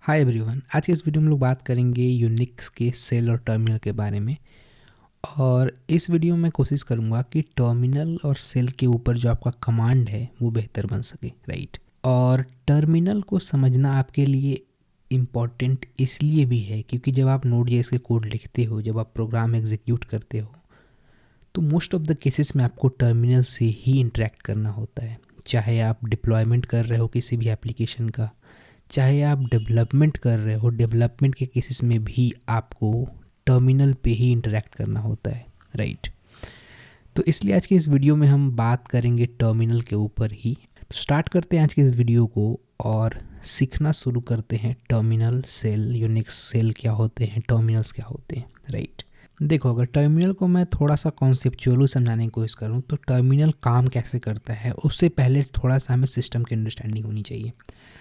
Hi everyone, आज के इस वीडियो में हम लोग बात करेंगे यूनिक्स के सेल और टर्मिनल के बारे में। और इस वीडियो में कोशिश करूंगा कि टर्मिनल और सेल के ऊपर जो आपका कमांड है वो बेहतर बन सके, राइट। और टर्मिनल को समझना आपके लिए इम्पॉर्टेंट इसलिए भी है क्योंकि जब आप नोड.जेएस के कोड लिखते हो, जब आप प्रोग्राम एग्जीक्यूट करते हो, तो मोस्ट ऑफ द केसेस में आपको टर्मिनल से ही इंटरेक्ट करना होता है। चाहे आप डिप्लॉयमेंट कर रहे हो किसी भी एप्लीकेशन का, चाहे आप डेवलपमेंट कर रहे हो, डेवलपमेंट के केसेस में भी आपको टर्मिनल पे ही इंटरेक्ट करना होता है, राइट। तो इसलिए आज की इस वीडियो में हम बात करेंगे टर्मिनल के ऊपर ही। तो स्टार्ट करते हैं आज के इस वीडियो को और सीखना शुरू करते हैं टर्मिनल, सेल, यूनिक्स सेल क्या होते हैं, टर्मिनल्स क्या होते हैं, राइट। देखो, अगर टर्मिनल को मैं थोड़ा सा कॉन्सेप्चुअली समझाने की कोशिश करूँ तो टर्मिनल काम कैसे करता है उससे पहले थोड़ा सा हमें सिस्टम की अंडरस्टैंडिंग होनी चाहिए।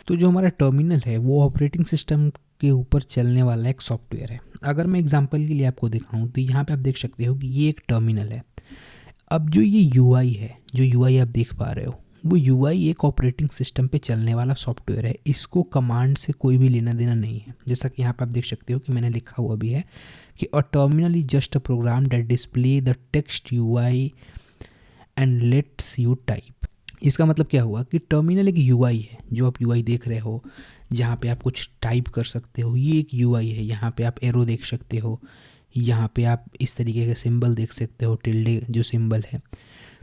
तो जो हमारा टर्मिनल है वो ऑपरेटिंग सिस्टम के ऊपर चलने वाला एक सॉफ्टवेयर है। अगर मैं एग्जांपल के लिए आपको दिखाऊं तो यहाँ पे आप देख सकते हो कि ये एक टर्मिनल है। अब जो ये यूआई है, जो यूआई आप देख पा रहे हो, वो यूआई एक ऑपरेटिंग सिस्टम पे चलने वाला सॉफ्टवेयर है। इसको कमांड से कोई भी लेना देना नहीं है। जैसा कि यहाँ पे आप देख सकते हो कि मैंने लिखा हुआ भी है कि a terminal is just a program that display the text UI and lets you type. इसका मतलब क्या हुआ कि टर्मिनल एक यूआई है, जो आप यूआई देख रहे हो जहाँ पे आप कुछ टाइप कर सकते हो, ये एक यूआई है। यहाँ पे आप एरो देख सकते हो, यहाँ पे आप इस तरीके के सिंबल देख सकते हो, टिल्डे जो सिंबल है।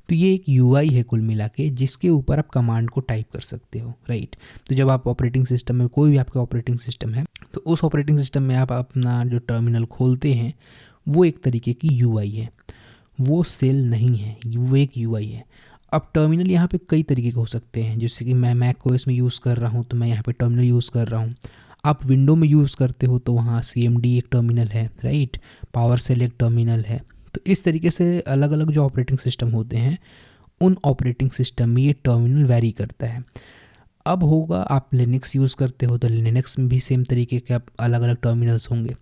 तो ये एक यूआई है कुल मिला के, जिसके ऊपर आप कमांड को टाइप कर सकते हो, राइट। तो जब आप ऑपरेटिंग सिस्टम में, कोई भी आपका ऑपरेटिंग सिस्टम है, तो उस ऑपरेटिंग सिस्टम में आप अपना जो टर्मिनल खोलते हैं वो एक तरीके की यूआई है, वो सेल नहीं है, वो एक यूआई है। अब टर्मिनल यहाँ पे कई तरीके के हो सकते हैं, जैसे कि मैं मैक ओएस में यूज़ कर रहा हूँ तो मैं यहाँ पे टर्मिनल यूज़ कर रहा हूँ। आप विंडो में यूज़ करते हो तो वहाँ सीएमडी एक टर्मिनल है, राइट। पावर सेल एक टर्मिनल है। तो इस तरीके से अलग अलग जो ऑपरेटिंग सिस्टम होते हैं उन ऑपरेटिंग सिस्टम में ये टर्मिनल वैरी करता है। अब होगा आप लिनक्स यूज़ करते हो तो लिनक्स में भी सेम तरीके के आप अलग अलग टर्मिनल्स होंगे।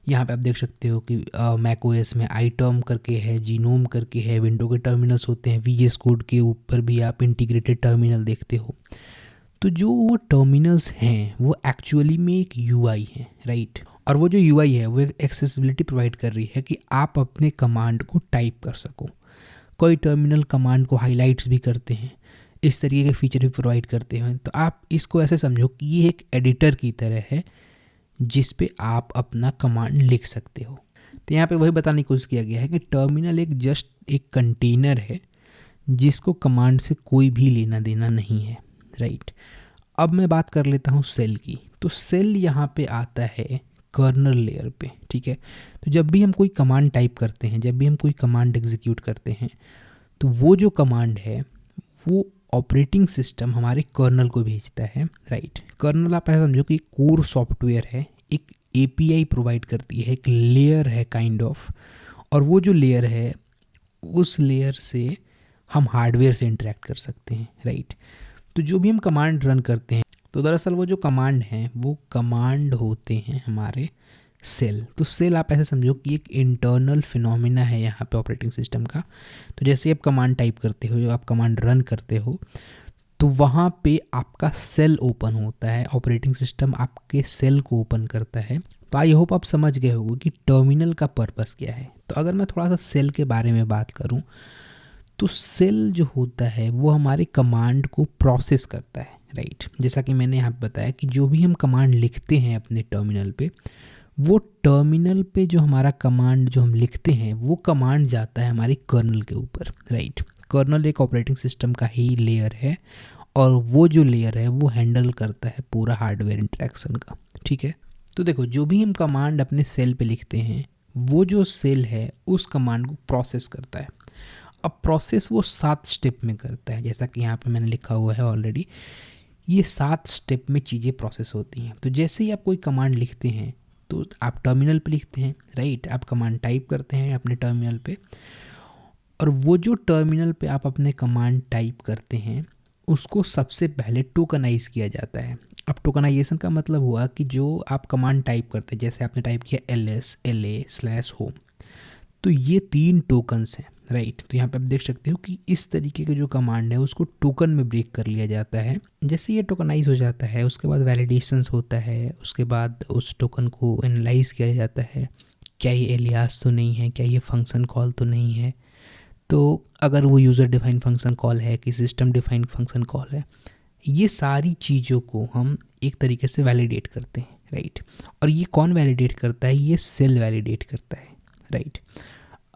यहाँ पे आप देख सकते हो कि मैक ओएस में आईटर्म करके है, जीनोम करके है, विंडो के टर्मिनल्स होते हैं। वीएस कोड के ऊपर भी आप इंटीग्रेटेड टर्मिनल देखते हो। तो जो वो टर्मिनल्स हैं वो एक्चुअली में एक यूआई है, राइट। और वो जो यूआई है वो एक एक्सेसिबिलिटी प्रोवाइड कर रही है कि आप अपने कमांड को टाइप कर सको। कोई टर्मिनल कमांड को हाईलाइट्स भी करते हैं, इस तरीके के फीचर भी प्रोवाइड करते हैं। तो आप इसको ऐसे समझो कि ये एक एडिटर की तरह है जिस पे आप अपना कमांड लिख सकते हो। तो यहाँ पे वही बताने की कोशिश किया गया है कि टर्मिनल एक जस्ट एक कंटेनर है जिसको कमांड से कोई भी लेना देना नहीं है, राइट। अब मैं बात कर लेता हूँ सेल की। तो सेल यहाँ पे आता है कर्नल लेयर पे, ठीक है। तो जब भी हम कोई कमांड टाइप करते हैं, जब भी हम कोई कमांड एग्जीक्यूट करते हैं, तो वो जो कमांड है वो ऑपरेटिंग सिस्टम हमारे कर्नल को भेजता है, राइट। कर्नल आप ऐसा समझो कि कोर सॉफ्टवेयर है, एक एपीआई प्रोवाइड करती है, एक लेयर है काइंड ऑफ। और वो जो लेयर है उस लेयर से हम हार्डवेयर से इंटरेक्ट कर सकते हैं, राइट। तो जो भी हम कमांड रन करते हैं तो दरअसल वो जो कमांड हैं वो कमांड होते हैं हमारे सेल। तो सेल आप ऐसे समझो कि एक इंटरनल फिनोमिना है यहाँ पे ऑपरेटिंग सिस्टम का। तो जैसे आप कमांड टाइप करते हो, जो आप कमांड रन करते हो, तो वहाँ पे आपका सेल ओपन होता है, ऑपरेटिंग सिस्टम आपके सेल को ओपन करता है। तो आई होप आप समझ गए होंगे कि टर्मिनल का पर्पस क्या है। तो अगर मैं थोड़ा सा सेल के बारे में बात करूँ तो सेल जो होता है वो हमारे कमांड को प्रोसेस करता है, राइट। जैसा कि मैंने यहाँ पे बताया कि जो भी हम कमांड लिखते हैं अपने टर्मिनल पे, वो टर्मिनल पे जो हमारा कमांड जो हम लिखते हैं वो कमांड जाता है हमारे कर्नल के ऊपर, राइट। कर्नल एक ऑपरेटिंग सिस्टम का ही लेयर है और वो जो लेयर है वो हैंडल करता है पूरा हार्डवेयर इंटरेक्शन का, ठीक है। तो देखो, जो भी हम कमांड अपने सेल पे लिखते हैं वो जो सेल है उस कमांड को प्रोसेस करता है। अब प्रोसेस वो 7 स्टेप में करता है, जैसा कि यहाँ पे मैंने लिखा हुआ है ऑलरेडी। ये 7 स्टेप में चीज़ें प्रोसेस होती हैं। तो जैसे ही आप कोई कमांड लिखते हैं तो आप टर्मिनल पे लिखते हैं, राइट। आप कमांड टाइप करते हैं अपने टर्मिनल पे, और वो जो टर्मिनल पे आप अपने कमांड टाइप करते हैं उसको सबसे पहले टोकनाइज किया जाता है। अब टोकनाइजेशन का मतलब हुआ कि जो आप कमांड टाइप करते हैं, जैसे आपने टाइप किया ls la/home, तो ये 3 टोकन्स हैं, राइट। तो यहाँ पे आप देख सकते हो कि इस तरीके के जो कमांड है उसको टोकन में ब्रेक कर लिया जाता है। जैसे ये टोकनाइज हो जाता है उसके बाद वैलिडेशंस होता है, उसके बाद उस टोकन को एनालाइज किया जाता है, क्या ये एलियास तो नहीं है, क्या ये फंक्शन कॉल तो नहीं है। तो अगर वो यूज़र डिफाइन फंक्शन कॉल है कि सिस्टम डिफाइन फंक्शन कॉल है, ये सारी चीज़ों को हम एक तरीके से वैलिडेट करते हैं, राइट। और ये कौन वैलिडेट करता है? ये सेल वैलिडेट करता है, राइट।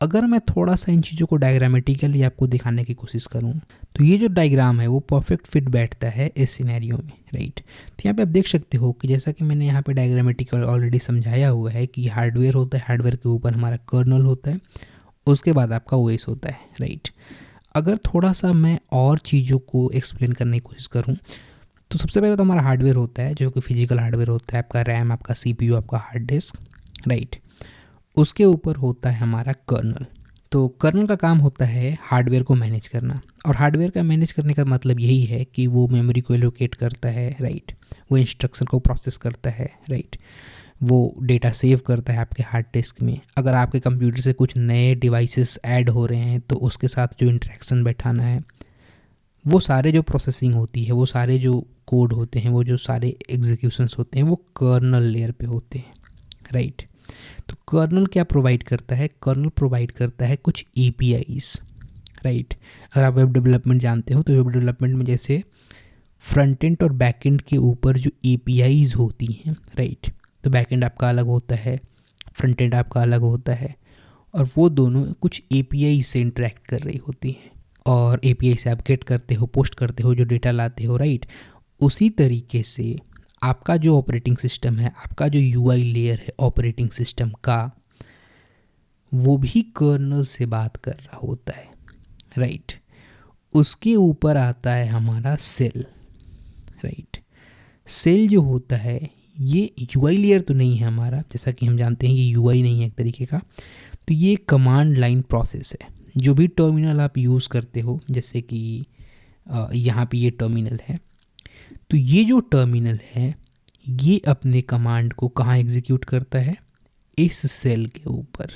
अगर मैं थोड़ा सा इन चीज़ों को डायग्रामेटिकली आपको दिखाने की कोशिश करूं तो ये जो डायग्राम है वो परफेक्ट फिट बैठता है इस सिनेरियो में, राइट। तो यहाँ पे आप देख सकते हो कि जैसा कि मैंने यहाँ पे डायग्रामेटिकल ऑलरेडी समझाया हुआ है कि हार्डवेयर होता है, हार्डवेयर के ऊपर हमारा कर्नल होता है, उसके बाद आपका ओएस होता है, राइट। अगर थोड़ा सा मैं और चीज़ों को एक्सप्लेन करने की कोशिश करूँ तो सबसे पहले तो हमारा हार्डवेयर होता है जो कि फिजिकल हार्डवेयर होता है, आपका रैम, आपका सीपीयू, आपका हार्ड डिस्क, राइट। उसके ऊपर होता है हमारा कर्नल। तो कर्नल का काम होता है हार्डवेयर को मैनेज करना, और हार्डवेयर का मैनेज करने का मतलब यही है कि वो मेमोरी को एलोकेट करता है, राइट। वो इंस्ट्रक्शन को प्रोसेस करता है, राइट। वो डेटा सेव करता है आपके हार्ड डिस्क में। अगर आपके कंप्यूटर से कुछ नए डिवाइसेस ऐड हो रहे हैं तो उसके साथ जो इंटरेक्शन बैठाना है, वो सारे जो प्रोसेसिंग होती है, वो सारे जो कोड होते हैं, वो जो सारे एग्जीक्यूशंस होते हैं वो कर्नल लेयर पे होते हैं, राइट। तो कर्नल क्या प्रोवाइड करता है? कर्नल प्रोवाइड करता है कुछ एपीआईज, राइट। अगर आप वेब डेवलपमेंट जानते हो तो वेब डेवलपमेंट में जैसे फ्रंट एंड और बैक एंड के ऊपर जो एपीआईज होती हैं, राइट। तो बैक एंड आपका अलग होता है, फ्रंट एंड आपका अलग होता है, और वो दोनों कुछ एपीआई से इंटरेक्ट कर रही होती हैं, और एपीआई से आप गेट करते हो, पोस्ट करते हो, जो डेटा लाते हो, राइट। उसी तरीके से आपका जो ऑपरेटिंग सिस्टम है, आपका जो यूआई लेयर है ऑपरेटिंग सिस्टम का, वो भी कर्नल से बात कर रहा होता है, राइट। उसके ऊपर आता है हमारा सेल, राइट। सेल जो होता है ये यूआई लेयर तो नहीं है हमारा, जैसा कि हम जानते हैं ये यूआई नहीं है एक तरीके का। तो ये कमांड लाइन प्रोसेस है। जो भी टर्मिनल आप यूज़ करते हो, जैसे कि यहाँ पे ये टर्मिनल है, तो ये जो टर्मिनल है ये अपने कमांड को कहाँ एग्जीक्यूट करता है? इस सेल के ऊपर,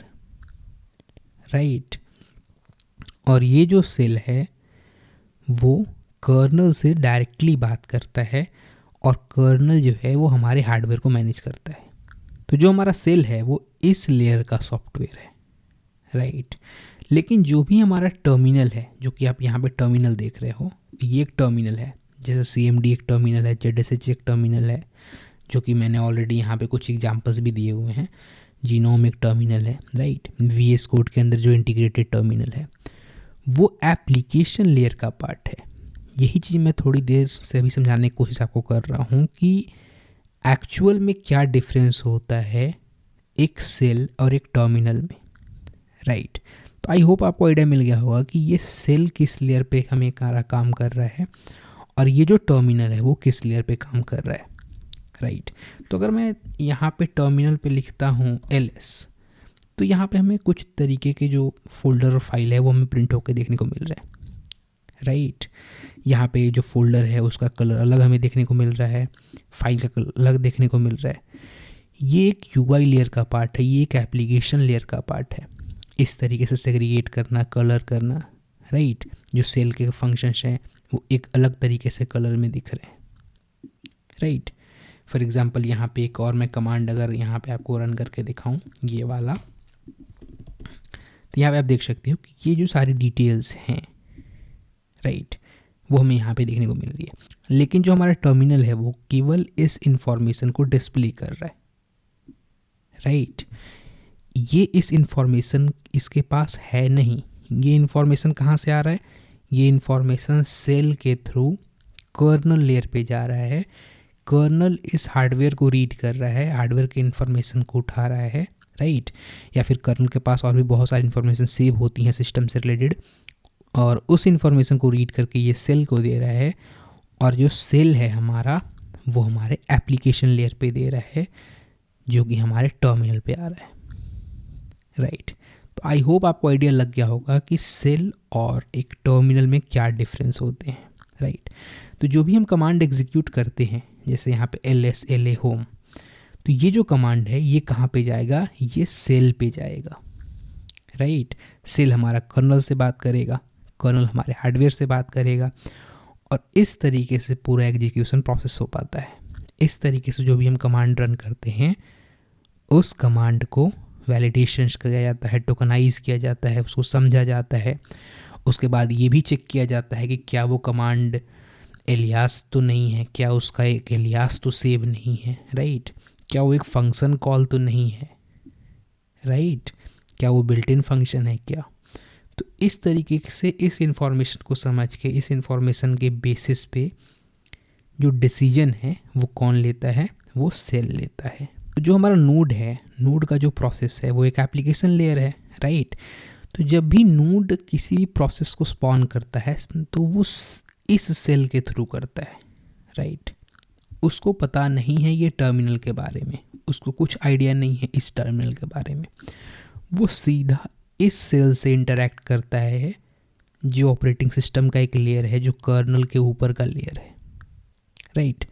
राइट। और ये जो सेल है वो कर्नल से डायरेक्टली बात करता है, और कर्नल जो है वो हमारे हार्डवेयर को मैनेज करता है। तो जो हमारा सेल है वो इस लेयर का सॉफ्टवेयर है, राइट। लेकिन जो भी हमारा टर्मिनल है, जो कि आप यहाँ पे टर्मिनल देख रहे हो, ये एक टर्मिनल है। जैसे CMD एक टर्मिनल है, ZSH एक टर्मिनल है, जो कि मैंने ऑलरेडी यहाँ पे कुछ एग्जांपल्स भी दिए हुए हैं। जीनोम एक टर्मिनल है, राइट। VS कोड के अंदर जो इंटीग्रेटेड टर्मिनल है वो एप्लीकेशन लेयर का पार्ट है। यही चीज़ मैं थोड़ी देर से अभी समझाने की कोशिश आपको कर रहा हूँ कि एक्चुअल में क्या डिफरेंस होता है एक सेल और एक टर्मिनल में, राइट। तो आई होप आपको आइडिया मिल गया होगा कि ये सेल किस लेयर पे हमें काम कर रहा है, और ये जो टर्मिनल है वो किस लेयर पे काम कर रहा है, राइट। तो अगर मैं यहाँ पे टर्मिनल पे लिखता हूँ LS, तो यहाँ पे हमें कुछ तरीके के जो फोल्डर और फाइल है वो हमें प्रिंट होकर देखने को मिल रहा है, राइट। यहाँ पे जो फोल्डर है उसका कलर अलग हमें देखने को मिल रहा है, फाइल का कलर अलग देखने को मिल रहा है। ये एक UI लेयर का पार्ट है, ये एक एप्लीकेशन लेयर का पार्ट है। इस तरीके से सेग्रीगेट करना, कलर करना, राइट। जो सेल के फंक्शंस हैं वो एक अलग तरीके से कलर में दिख रहे हैं, राइट। फॉर एग्जांपल यहाँ पे एक और मैं कमांड अगर यहाँ पे आपको रन करके दिखाऊं, ये वाला, तो यहाँ पे आप देख सकते हो कि ये जो सारी डिटेल्स हैं, राइट, वो हमें यहाँ पे देखने को मिल रही है। लेकिन जो हमारा टर्मिनल है वो केवल इस इंफॉर्मेशन को डिस्प्ले कर रहा है, राइट। ये इस इंफॉर्मेशन इसके पास है नहीं। ये इंफॉर्मेशन कहाँ से आ रहा है? ये इंफॉर्मेशन सेल के थ्रू कर्नल लेयर पे जा रहा है। कर्नल इस हार्डवेयर को रीड कर रहा है, हार्डवेयर की इन्फॉर्मेशन को उठा रहा है, राइट। या फिर कर्नल के पास और भी बहुत सारी इन्फॉर्मेशन सेव होती हैं सिस्टम से रिलेटेड, और उस इन्फॉर्मेशन को रीड करके ये सेल को दे रहा है, और जो सेल है हमारा वो हमारे एप्लीकेशन लेयर पे दे रहा है, जो कि हमारे टर्मिनल पे आ रहा है, राइट। तो आई होप आपको आइडिया लग गया होगा कि सेल और एक टर्मिनल में क्या डिफरेंस होते हैं, राइट। तो जो भी हम कमांड एग्जीक्यूट करते हैं, जैसे यहाँ पे LS LA होम, तो ये जो कमांड है ये कहाँ पे जाएगा? ये सेल पे जाएगा, राइट। सेल हमारा कर्नल से बात करेगा, कर्नल हमारे हार्डवेयर से बात करेगा, और इस तरीके से पूरा एग्जीक्यूशन प्रोसेस हो पाता है। इस तरीके से जो भी हम कमांड रन करते हैं उस कमांड को वैलिडेशन किया जाता है, टोकनाइज किया जाता है, उसको समझा जाता है। उसके बाद ये भी चेक किया जाता है कि क्या वो कमांड एलियास तो नहीं है, क्या उसका एक एलियास तो सेव नहीं है, राइट। क्या वो एक फंक्शन कॉल तो नहीं है, राइट। क्या वो बिल्ट इन फंक्शन है क्या। तो इस तरीके से इस इंफॉर्मेशन को समझ के, इस इंफॉर्मेशन के बेसिस पे जो डिसीजन है वो कौन लेता है, वो सेल लेता है। तो जो हमारा नोड है, नोड का जो प्रोसेस है वो एक एप्लीकेशन लेयर है, राइट। तो जब भी नोड किसी भी प्रोसेस को स्पॉन करता है तो वो इस सेल के थ्रू करता है, राइट। उसको पता नहीं है ये टर्मिनल के बारे में, उसको कुछ आइडिया नहीं है इस टर्मिनल के बारे में। वो सीधा इस सेल से इंटरेक्ट करता है जो ऑपरेटिंग सिस्टम का एक लेयर है, जो कर्नल के ऊपर का लेयर है, राइट।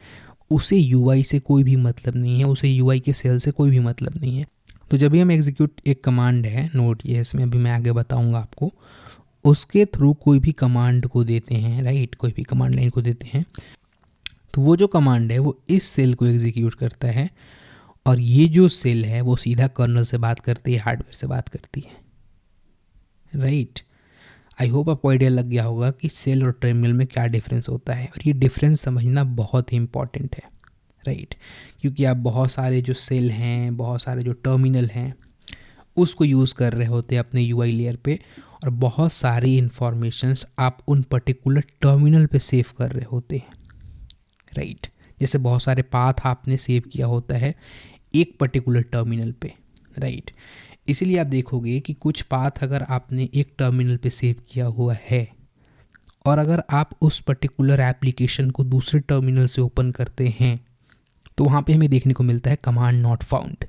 उसे यूआई से कोई भी मतलब नहीं है, उसे यूआई के सेल से कोई भी मतलब नहीं है। तो जब भी हम एग्जीक्यूट एक कमांड है नोड ये, इसमें अभी मैं आगे बताऊंगा आपको, उसके थ्रू कोई भी कमांड को देते हैं, राइट, कोई भी कमांड लाइन को देते हैं, तो वो जो कमांड है वो इस सेल को एग्जीक्यूट करता है, और ये जो सेल है वो सीधा कर्नल से बात करती है, हार्डवेयर से बात करती है, राइट। आई होप आपको आइडिया लग गया होगा कि सेल और टर्मिनल में क्या डिफरेंस होता है, और ये डिफरेंस समझना बहुत ही इंपॉर्टेंट है, राइट। क्योंकि आप बहुत सारे जो सेल हैं, बहुत सारे जो टर्मिनल हैं उसको यूज़ कर रहे होते हैं अपने यूआई लेयर पे, और बहुत सारी इंफॉर्मेशंस आप उन पर्टिकुलर टर्मिनल पे सेव कर रहे होते हैं, राइट। जैसे बहुत सारे पाथ आपने सेव किया होता है एक पर्टिकुलर टर्मिनल पे, राइट। इसीलिए आप देखोगे कि कुछ पाथ अगर आपने एक टर्मिनल पे सेव किया हुआ है, और अगर आप उस पर्टिकुलर एप्लीकेशन को दूसरे टर्मिनल से ओपन करते हैं तो वहाँ पे हमें देखने को मिलता है command not found.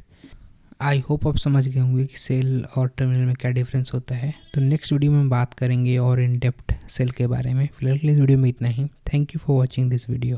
I hope आप समझ गए होंगे कि सेल और टर्मिनल में क्या डिफरेंस होता है। तो नेक्स्ट वीडियो में बात करेंगे और इन डेप्थ सेल के बारे में। फिलहाल के लिए इस वीडियो में इतना ही। Thank you for watching this video.